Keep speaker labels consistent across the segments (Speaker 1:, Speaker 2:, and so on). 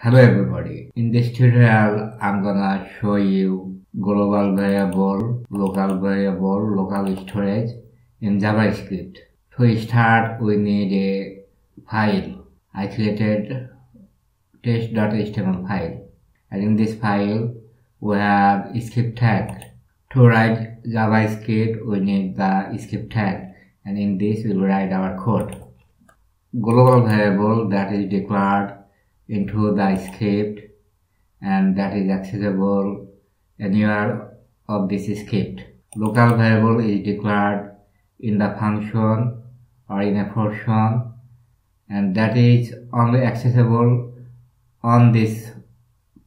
Speaker 1: Hello everybody. In this tutorial, I'm gonna show you global variable, local variable, local storage in JavaScript. To start, we need a file. I created test.html file, and in this file, we have script tag. To write JavaScript, we need the script tag, and in this, we'll write our code. Global variable that is declared into the script and that is accessible anywhere of this script. Local variable is declared in the function or in a portion, and that is only accessible on this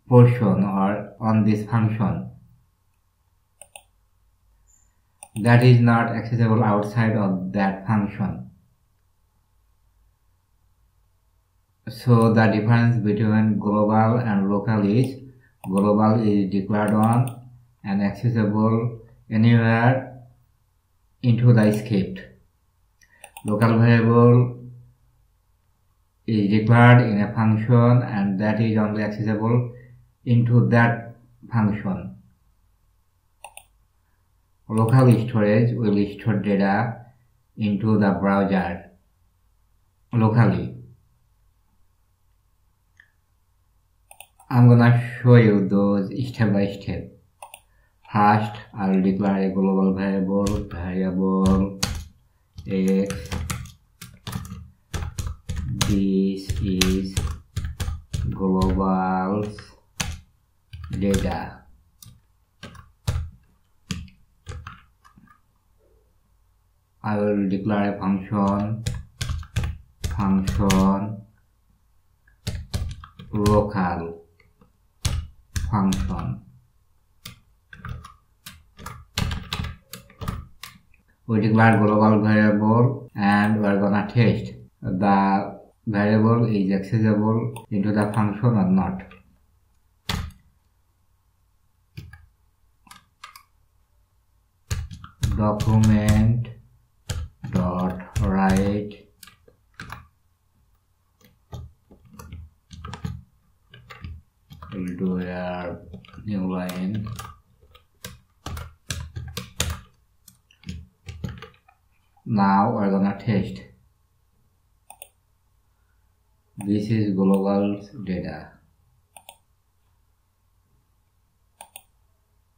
Speaker 1: portion or on this function. That is not accessible outside of that function. So the difference between global and local is global is declared on and accessible anywhere into the script. Local variable is declared in a function and that is only accessible into that function. Local storage will store data into the browser locally. I'm gonna show you those step by step. First, I will declare a global variable x. This is global data. I will declare a function local function. We declare global variable and we are gonna test the variable is accessible into the function or not. Document dot write we'll do a new line. Now we're gonna test. This is global data.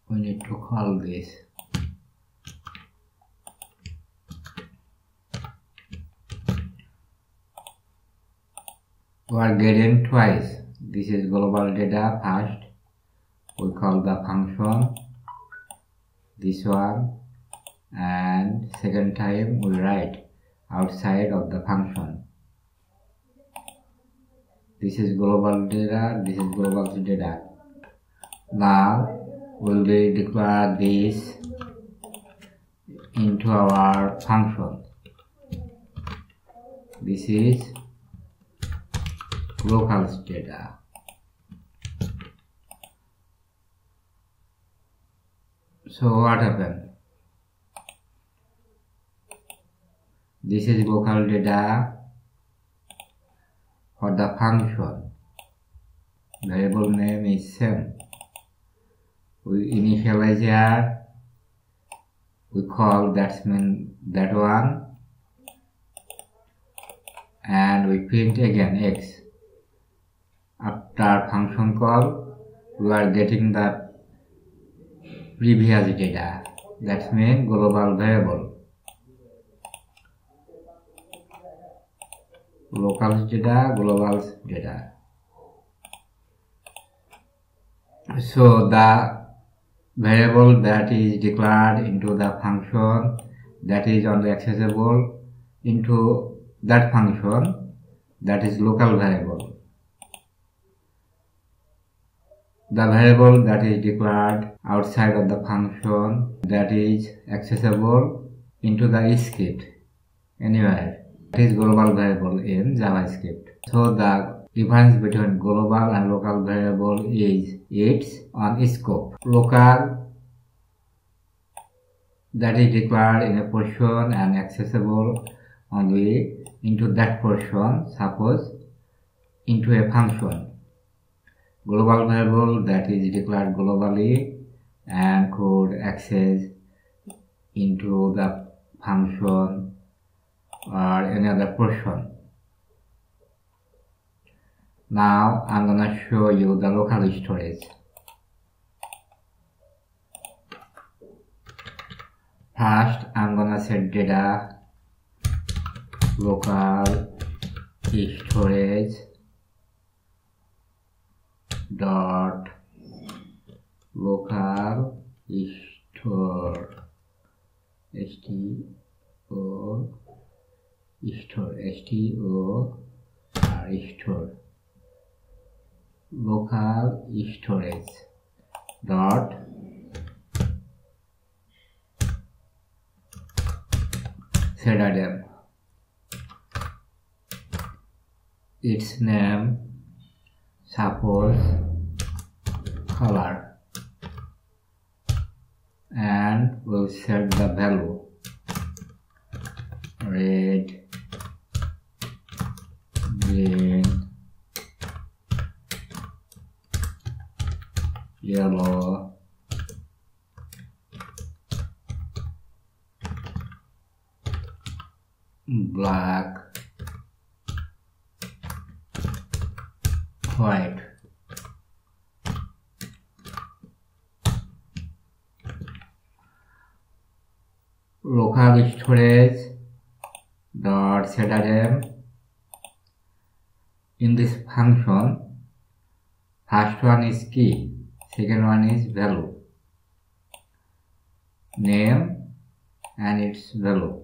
Speaker 1: We need to call this. We are getting twice. This is global data. First, we call the function, this one, and second time we write outside of the function. This is global data, this is global data. Now, we'll declare this into our function. This is local data. So what happened? This is local data for the function. Variable name is same. We initialize here. We call that one, and we print again x. After function call, we are getting the previous data. That means global variable. Local data, global data. So the variable that is declared into the function that is only accessible into that function, that is local variable. The variable that is declared outside of the function that is accessible into the script anywhere, that is global variable in JavaScript. So the difference between global and local variable is its on scope. Local that is declared in a portion and accessible only into that portion, suppose into a function. global variable that is declared globally and could access into the function or any other portion. Now I'm gonna show you the local storage. First, I'm gonna set data local storage dot local store store local storage dot set item. Its name, suppose color, and we'll set the value red, green, yellow, black, white. Local storage dot set item. In this function, first one is key, second one is value, name and its value.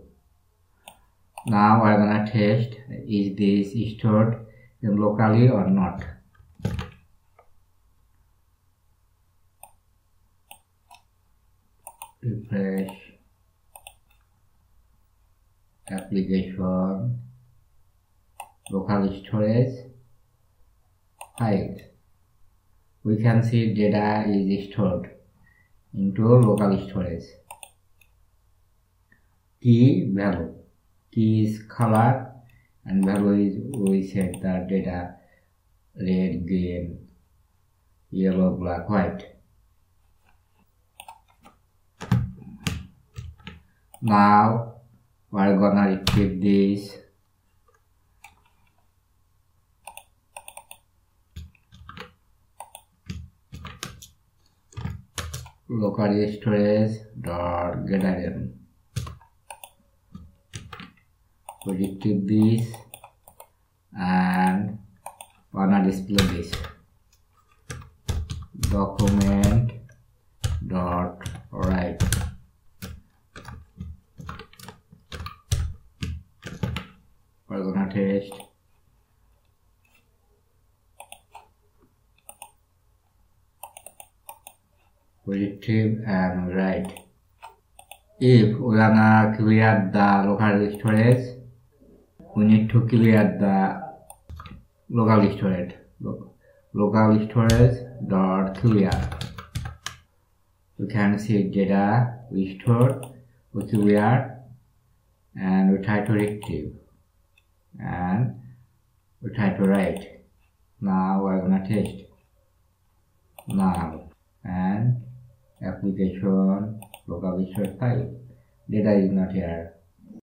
Speaker 1: Now we're gonna test is this stored in locally or not. Refresh application, local storage, file. We can see data is stored into local storage. Key, value. Key is color and value is we set the data red, green, yellow, black, white. Now we're gonna retrieve this local storage dot get item. We retrieve this and wanna display this document dot write. We're gonna test. We retrieve and write. If we wanna clear the local storage, we need to clear the local storage. Local storage dot clear. We can see data we stored, we clear, and we try to retrieve, and we try to write. Now we're gonna test. Now and application local storage file. Data is not here.